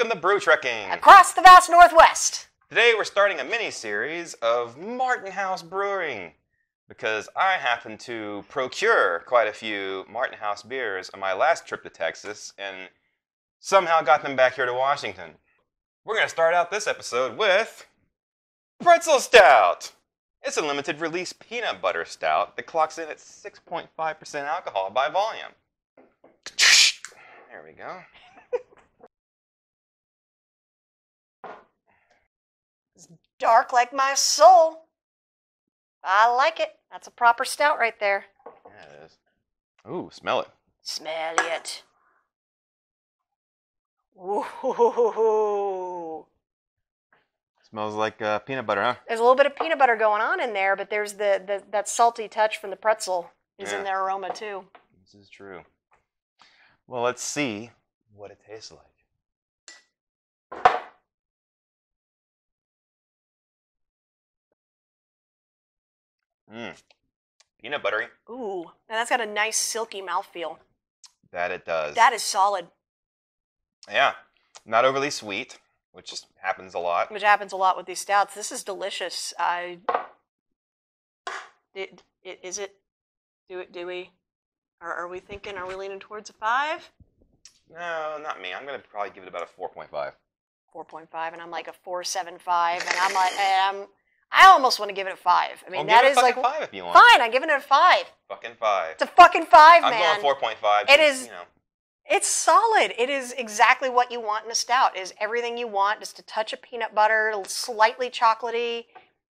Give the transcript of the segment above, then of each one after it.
Welcome to Brew Trekking! Across the vast Northwest! Today we're starting a mini-series of Martin House Brewing because I happened to procure quite a few Martin House beers on my last trip to Texas and somehow got them back here to Washington. We're going to start out this episode with Pretzel Stout! It's a limited release peanut butter stout that clocks in at 6.5% alcohol by volume. There we go. Dark like my soul. I like it. That's a proper stout right there. Yeah, it is. Ooh, smell it. Smell it. Ooh. Smells like peanut butter, huh? There's a little bit of peanut butter going on in there, but there's that salty touch from the pretzel is in their aroma too. This is true. Well, let's see what it tastes like. Peanut buttery. Ooh, and that's got a nice silky mouthfeel. That it does. That is solid. Yeah, not overly sweet, which just happens a lot. Which happens a lot with these stouts. This is delicious. Is it? Do we? Are we thinking? Are we leaning towards a 5? No, not me. I'm gonna probably give it about a 4.5. 4.5, and I'm like a 4.75, and I'm like, I almost want to give it a 5. I mean, that is like 5 if you want. Fine. I'm giving it a 5. Fucking 5. It's a fucking 5, man. I'm going 4.5. It is. You know. It's solid. It is exactly what you want in a stout. It is everything you want. Just a touch of peanut butter, slightly chocolatey.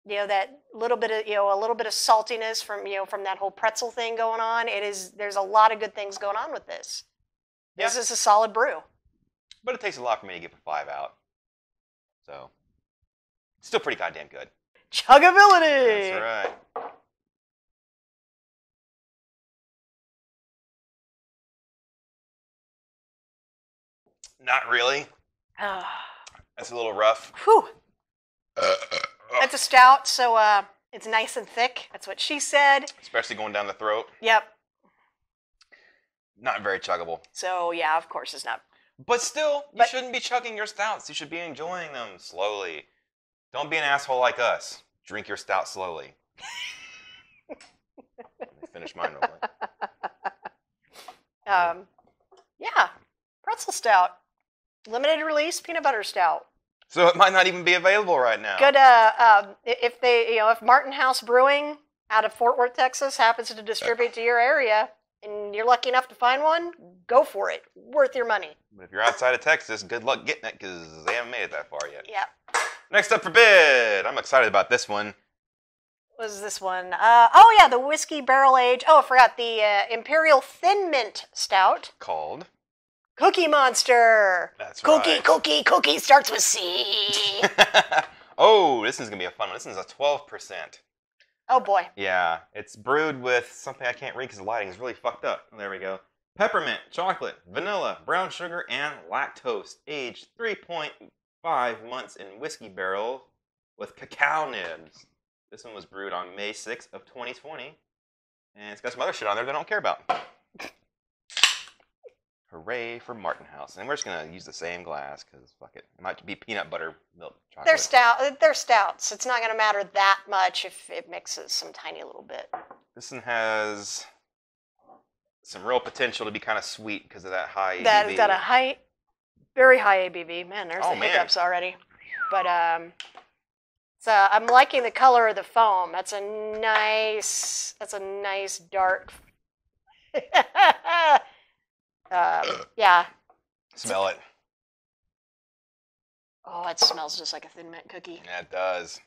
You know, that little bit of a little bit of saltiness from from that whole pretzel thing going on. It is. There's a lot of good things going on with this. Yeah. This is a solid brew. But it takes a lot for me to give a 5 out. So, it's still pretty goddamn good. Chuggability! That's right. Not really. That's a little rough. Whew. It's a stout, so it's nice and thick. That's what she said. Especially going down the throat. Yep. Not very chuggable. So, yeah, of course it's not. But still, you shouldn't be chugging your stouts. You should be enjoying them slowly. Don't be an asshole like us. Drink your stout slowly. Let me finish mine real quick. Yeah, pretzel stout. Limited release peanut butter stout. So it might not even be available right now. Good. If they, if Martin House Brewing out of Fort Worth, Texas, happens to distribute to your area, and you're lucky enough to find one, go for it. Worth your money. But if you're outside of Texas, good luck getting it because they haven't made it that far yet. Yep. Next up for bid. I'm excited about this one. What is this one? Oh yeah, the whiskey barrel age. Oh, I forgot the Imperial Thin Mint Stout. Called Kookie Monster. That's right. Cookie starts with C. Oh, this is gonna be a fun one. This is a 12%. Oh boy. Yeah, it's brewed with something I can't read because the lighting is really fucked up. There we go. Peppermint, chocolate, vanilla, brown sugar, and lactose. Aged 3.5 months in whiskey barrel with cacao nibs. This one was brewed on May 6th of 2020. And it's got some other shit on there that I don't care about. Hooray for Martin House. And we're just going to use the same glass because fuck it. It might be peanut butter milk chocolate. They're stouts. It's not going to matter that much if it mixes some tiny little bit. This one has some real potential to be kind of sweet because of that high ABV. That's got a very high ABV. Man, there's the hiccups already. But so I'm liking the color of the foam. That's a nice dark. Yeah. Smell it. Oh, it smells just like a Thin Mint cookie. Yeah, it does.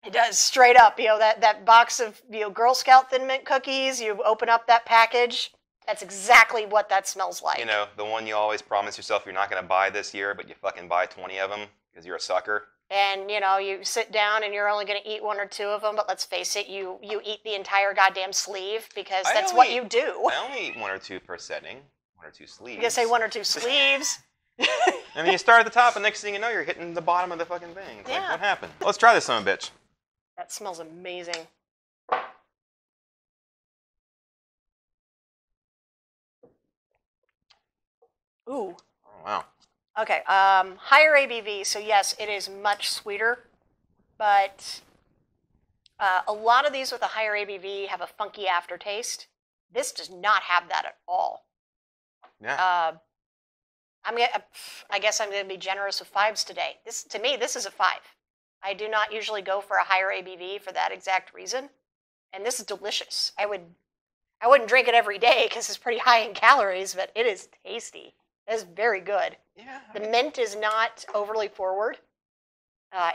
It does, straight up. That box of Girl Scout Thin Mint cookies. You open up that package. That's exactly what that smells like. You know, the one you always promise yourself you're not going to buy this year, but you fucking buy 20 of them because you're a sucker. And, you sit down and you're only going to eat 1 or 2 of them, but let's face it, you eat the entire goddamn sleeve because that's what you do. I only eat 1 or 2 per setting. 1 or 2 sleeves. You gotta say 1 or 2 sleeves. And then you start at the top, and next thing you know, you're hitting the bottom of the fucking thing. It's like, what happened? Let's try this son of a bitch. That smells amazing. Ooh. Oh, wow. Okay, higher ABV, so yes, it is much sweeter, but a lot of these with a higher ABV have a funky aftertaste. This does not have that at all. Yeah. I guess I'm going to be generous with 5s today. To me, this is a 5. I do not usually go for a higher ABV for that exact reason, and this is delicious. I wouldn't drink it every day because it's pretty high in calories, but it is tasty. It is very good. Yeah. The mint is not overly forward.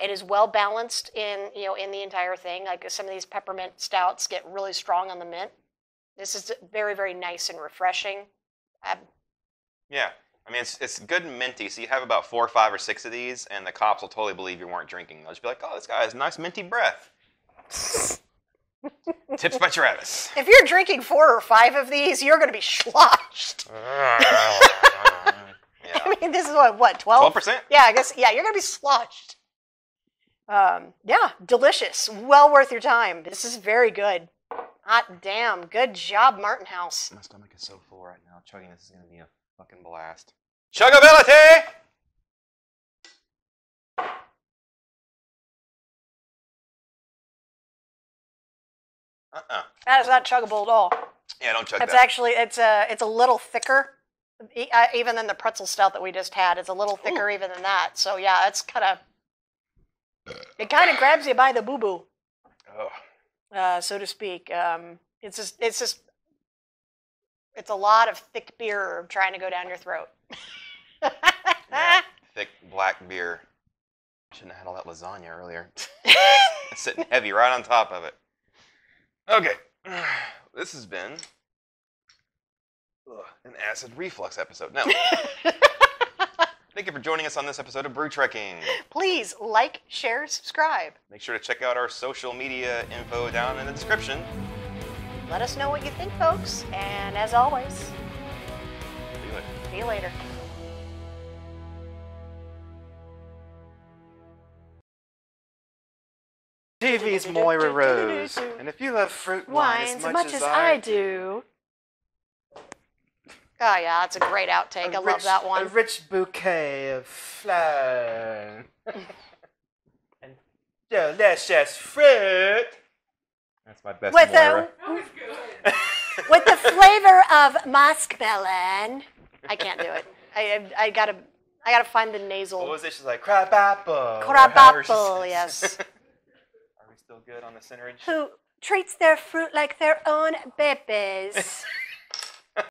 It is well balanced in the entire thing. Like some of these peppermint stouts get really strong on the mint. This is very, very nice and refreshing. Yeah. I mean, it's good and minty, so you have about 4, 5, or 6 of these, and the cops will totally believe you weren't drinking. They'll just be like, oh, this guy has nice minty breath. Tips by Travis. If you're drinking 4 or 5 of these, you're going to be sloshed. Yeah. I mean, this is what 12? 12%? Yeah, I guess, yeah, you're going to be sloshed. Yeah, delicious. Well worth your time. This is very good. Hot damn. Good job, Martin House. My stomach is so full right now. Chugging this is going to be a fucking blast. Chuggability! That is not chuggable at all. Yeah, don't chug It's that. actually, it's a little thicker, even than the pretzel stout that we just had. It's a little thicker even than that. So yeah, it kind of grabs you by the boo-boo, so to speak. It's a lot of thick beer trying to go down your throat. Yeah, thick black beer. Shouldn't have had all that lasagna earlier. It's sitting heavy right on top of it. Okay, this has been an acid reflux episode. No. Thank you for joining us on this episode of Brew Trekking. Please like, share, subscribe. Make sure to check out our social media info down in the description. Let us know what you think, folks. And as always, See you later. see you later. TV's Moira Rose, and if you love fruit wine as much as I do. Oh yeah, that's a great outtake. I love that one. A rich bouquet of flowers and delicious fruit. That's my best With Moira. with the flavor of muskmelon. I can't do it. I gotta find the nasal. What was it? She's like crabapple. Crabapple, yes. Are we still good on the centerage? Who treats their fruit like their own babies.